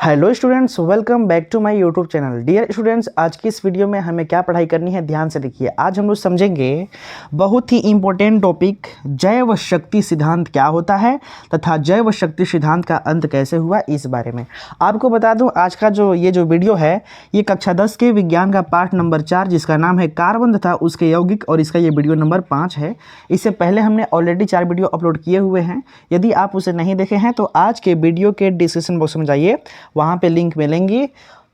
Hello students, welcome back to my YouTube channel. Dear students, आज की इस video में हमें क्या पढ़ाई करनी है, ध्यान से देखिए। आज हम लोग समझेंगे बहुत ही इम्पोर्टेंट टॉपिक, जैव शक्ति सिद्धांत क्या होता है तथा जैव शक्ति सिद्धांत का अंत कैसे हुआ, इस बारे में आपको बता दूं। आज का जो वीडियो है, ये कक्षा 10 के विज्ञान का पाठ नंबर 4 जिसका नाम है कार्बन तथा उसके यौगिक, और इसका ये वीडियो नंबर 5 है। इससे पहले हमने ऑलरेडी 4 वीडियो अपलोड किए हुए हैं। यदि आप उसे नहीं देखे हैं तो आज के वीडियो के डिस्क्रिप्शन बॉक्स में जाइए, वहाँ पे लिंक मिलेंगी,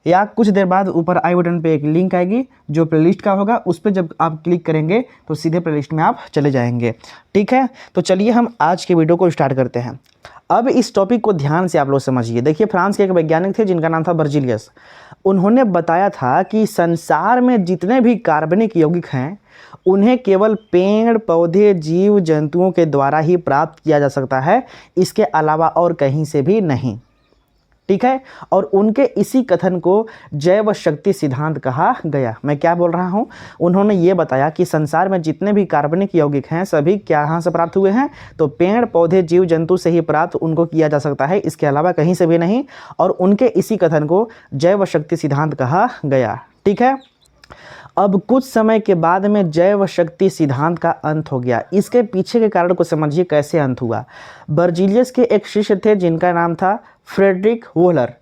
या कुछ देर बाद ऊपर आई बटन पे एक लिंक आएगी जो प्लेलिस्ट का होगा। उस पर जब आप क्लिक करेंगे तो सीधे प्लेलिस्ट में आप चले जाएंगे। ठीक है, तो चलिए हम आज के वीडियो को स्टार्ट करते हैं। अब इस टॉपिक को ध्यान से आप लोग समझिए। देखिए, फ्रांस के एक वैज्ञानिक थे जिनका नाम था बर्जीलियस। उन्होंने बताया था कि संसार में जितने भी कार्बनिक यौगिक हैं उन्हें केवल पेड़ पौधे जीव जंतुओं के द्वारा ही प्राप्त किया जा सकता है, इसके अलावा और कहीं से भी नहीं। ठीक है, और उनके इसी कथन को जैव शक्ति सिद्धांत कहा गया। मैं क्या बोल रहा हूं, उन्होंने ये बताया कि संसार में जितने भी कार्बनिक यौगिक हैं सभी कहाँ से प्राप्त हुए हैं, तो पेड़ पौधे जीव जंतु से ही प्राप्त उनको किया जा सकता है, इसके अलावा कहीं से भी नहीं। और उनके इसी कथन को जैव शक्ति सिद्धांत कहा गया। ठीक है, अब कुछ समय के बाद में जैव शक्ति सिद्धांत का अंत हो गया। इसके पीछे के कारण को समझिए कैसे अंत हुआ। बर्जीलियस के एक शिष्य थे जिनका नाम था फ्रेडरिक वोहलर।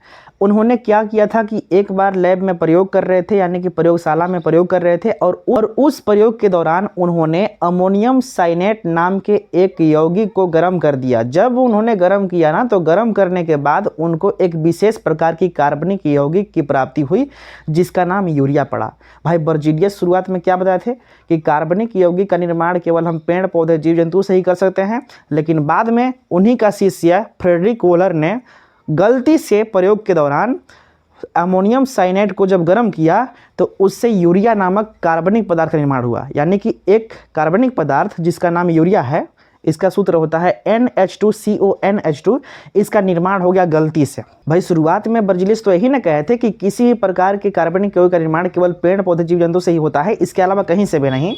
उन्होंने क्या किया था कि एक बार लैब में प्रयोग कर रहे थे, यानी कि प्रयोगशाला में प्रयोग कर रहे थे, और उस प्रयोग के दौरान उन्होंने अमोनियम साइनेट नाम के एक यौगिक को गर्म कर दिया। जब उन्होंने गर्म किया ना, तो गर्म करने के बाद उनको एक विशेष प्रकार की कार्बनिक यौगिक की प्राप्ति हुई जिसका नाम यूरिया पड़ा। भाई, बर्जीलियस शुरुआत में क्या बताए थे कि कार्बनिक यौगिक का निर्माण केवल हम पेड़ पौधे जीव जंतु से ही कर सकते हैं, लेकिन बाद में उन्हीं का शिष्य फ्रेडरिक वोहलर ने गलती से प्रयोग के दौरान अमोनियम साइनेट को जब गर्म किया तो उससे यूरिया नामक कार्बनिक पदार्थ का निर्माण हुआ। यानी कि एक कार्बनिक पदार्थ जिसका नाम यूरिया है, इसका सूत्र होता है NH2CONH2, इसका निर्माण हो गया गलती से। भाई, शुरुआत में बर्जीलियस तो यही ना कहे थे कि किसी भी प्रकार के कार्बनिक यौगिक का निर्माण केवल पेड़ पौधे जीव जंतु से ही होता है, इसके अलावा कहीं से भी नहीं।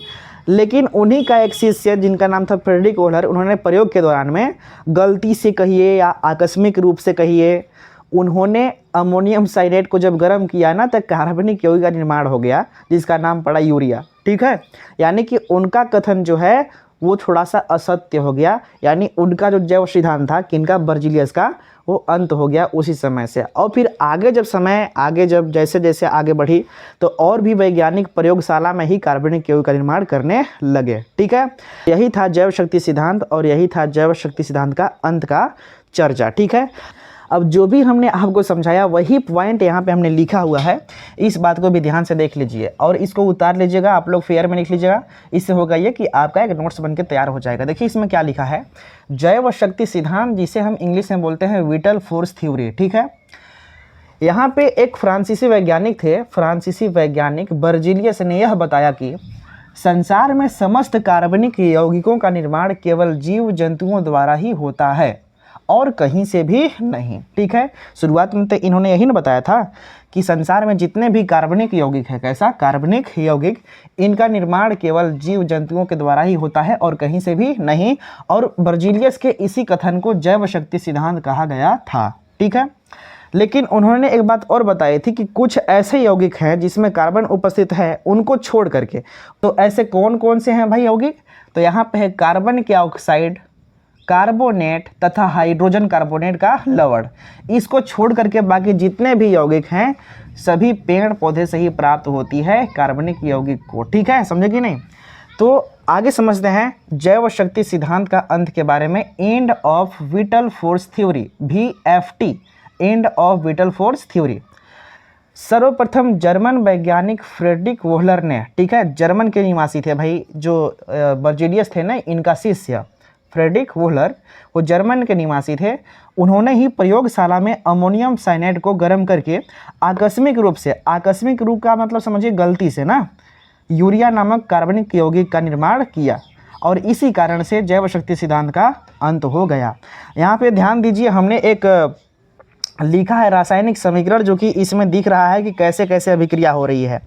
लेकिन उन्हीं का एक शिष्य जिनका नाम था फ्रेडरिक वोहलर, उन्होंने प्रयोग के दौरान में गलती से कहिए या आकस्मिक रूप से कहिए, उन्होंने अमोनियम साइनेट को जब गर्म किया ना, तो कार्बनिक यौगिक का निर्माण हो गया जिसका नाम पड़ा यूरिया। ठीक है, यानी कि उनका कथन जो है वो थोड़ा सा असत्य हो गया। यानी उनका जो जैव सिद्धांत था, किनका, बर्जीलियस का, वो अंत हो गया उसी समय से। और फिर आगे जब समय जब जैसे जैसे आगे बढ़ी तो और भी वैज्ञानिक प्रयोगशाला में ही कार्बनिक यौगिक का निर्माण करने लगे। ठीक है, यही था जैव शक्ति सिद्धांत, और यही था जैव शक्ति सिद्धांत का अंत का चर्चा। ठीक है, अब जो भी हमने आपको समझाया वही पॉइंट यहाँ पे हमने लिखा हुआ है, इस बात को भी ध्यान से देख लीजिए और इसको उतार लीजिएगा, आप लोग फेयर में लिख लीजिएगा। इससे होगा ये कि आपका एक नोट्स बनके तैयार हो जाएगा। देखिए इसमें क्या लिखा है, जैव शक्ति सिद्धांत, जिसे हम इंग्लिश में बोलते हैं विटल फोर्स थ्योरी। ठीक है, यहाँ पे एक फ्रांसीसी वैज्ञानिक थे, फ्रांसीसी वैज्ञानिक बर्जीलियस ने यह बताया कि संसार में समस्त कार्बनिक यौगिकों का निर्माण केवल जीव जंतुओं द्वारा ही होता है और कहीं से भी नहीं। ठीक है, शुरुआत में तो इन्होंने यही ना बताया था कि संसार में जितने भी कार्बनिक यौगिक है, कैसा कार्बनिक यौगिक, इनका निर्माण केवल जीव जंतुओं के द्वारा ही होता है और कहीं से भी नहीं। और बर्जीलियस के इसी कथन को जैव शक्ति सिद्धांत कहा गया था। ठीक है, लेकिन उन्होंने एक बात और बताई थी कि कुछ ऐसे यौगिक हैं जिसमें कार्बन उपस्थित है, उनको छोड़ करके। तो ऐसे कौन कौन से हैं भाई यौगिक, तो यहाँ पे है कार्बन के ऑक्साइड, कार्बोनेट तथा हाइड्रोजन कार्बोनेट का लवण। इसको छोड़ करके बाकी जितने भी यौगिक हैं सभी पेड़ पौधे से ही प्राप्त होती है कार्बनिक यौगिक को। ठीक है, समझे कि नहीं। तो आगे समझते हैं जैव शक्ति सिद्धांत का अंत के बारे में। End of whittle force theory, VFT, end of whittle force theory. सर्वप्रथम जर्मन वैज्ञानिक फ्रेडरिक वोहलर ने, ठीक है, जर्मन के निवासी थे भाई, जो बर्जीलियस थे ना, इनका शिष्य फ्रेडरिक वोहलर, वो जर्मन के निवासी थे। उन्होंने ही प्रयोगशाला में अमोनियम साइनेट को गर्म करके आकस्मिक रूप का मतलब समझिए गलती से ना, यूरिया नामक कार्बनिक यौगिक का निर्माण किया, और इसी कारण से जैव शक्ति सिद्धांत का अंत हो गया। यहाँ पे ध्यान दीजिए, हमने एक लिखा है रासायनिक समीकरण, जो कि इसमें दिख रहा है कि कैसे कैसे अभिक्रिया हो रही है।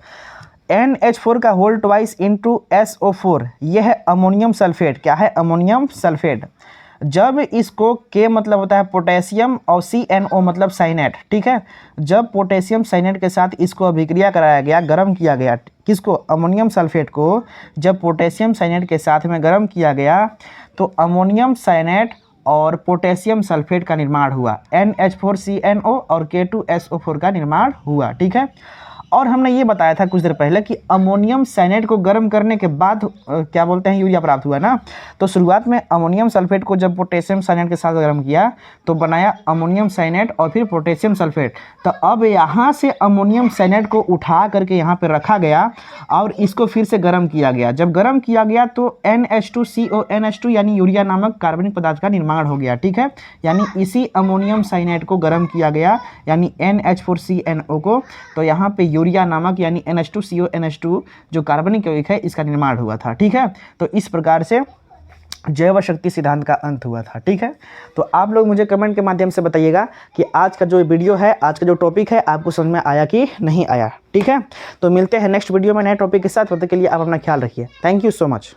NH4 का होल ट्वाइस इंटू SO4, यह है अमोनियम सल्फेट। क्या है, अमोनियम सल्फेट, जब इसको के मतलब होता है पोटेशियम और CNO मतलब साइनेट, ठीक है। जब पोटेशियम साइनेट के साथ इसको अभिक्रिया कराया गया, गर्म किया गया, किसको, अमोनियम सल्फेट को जब पोटेशियम साइनेट के साथ में गर्म किया गया तो अमोनियम साइनेट और पोटेशियम सल्फेट का निर्माण हुआ, NH4CNO और K2SO4 का निर्माण हुआ, ठीक है। और हमने ये बताया था कुछ देर पहले कि अमोनियम साइनेट को गर्म करने के बाद क्या बोलते हैं, यूरिया प्राप्त हुआ ना। तो शुरुआत में अमोनियम सल्फेट को जब पोटेशियम साइनेट के साथ गर्म किया तो बनाया अमोनियम साइनेट और फिर पोटेशियम सल्फेट। तो अब यहाँ से अमोनियम साइनेट को उठा करके यहाँ पे रखा गया और इसको फिर से गर्म किया गया। जब गर्म किया गया तो NH2CONH2 यानी यूरिया नामक कार्बनिक पदार्थ का निर्माण हो गया, ठीक है। यानी इसी अमोनियम साइनेट को गर्म किया गया यानी NH4CNO को, तो यहाँ पे यूरिया नामक यानी NH2CONH2 जो कार्बनिक यौगिक है इसका निर्माण हुआ था, ठीक है। तो इस प्रकार से जैव शक्ति सिद्धांत का अंत हुआ था, ठीक है। तो आप लोग मुझे कमेंट के माध्यम से बताइएगा कि आज का जो वीडियो है, आज का जो टॉपिक है, आपको समझ में आया कि नहीं आया, ठीक है। तो मिलते हैं नेक्स्ट वीडियो में नए टॉपिक के साथ, तब तक के लिए आप अपना ख्याल रखिए। Thank you so much.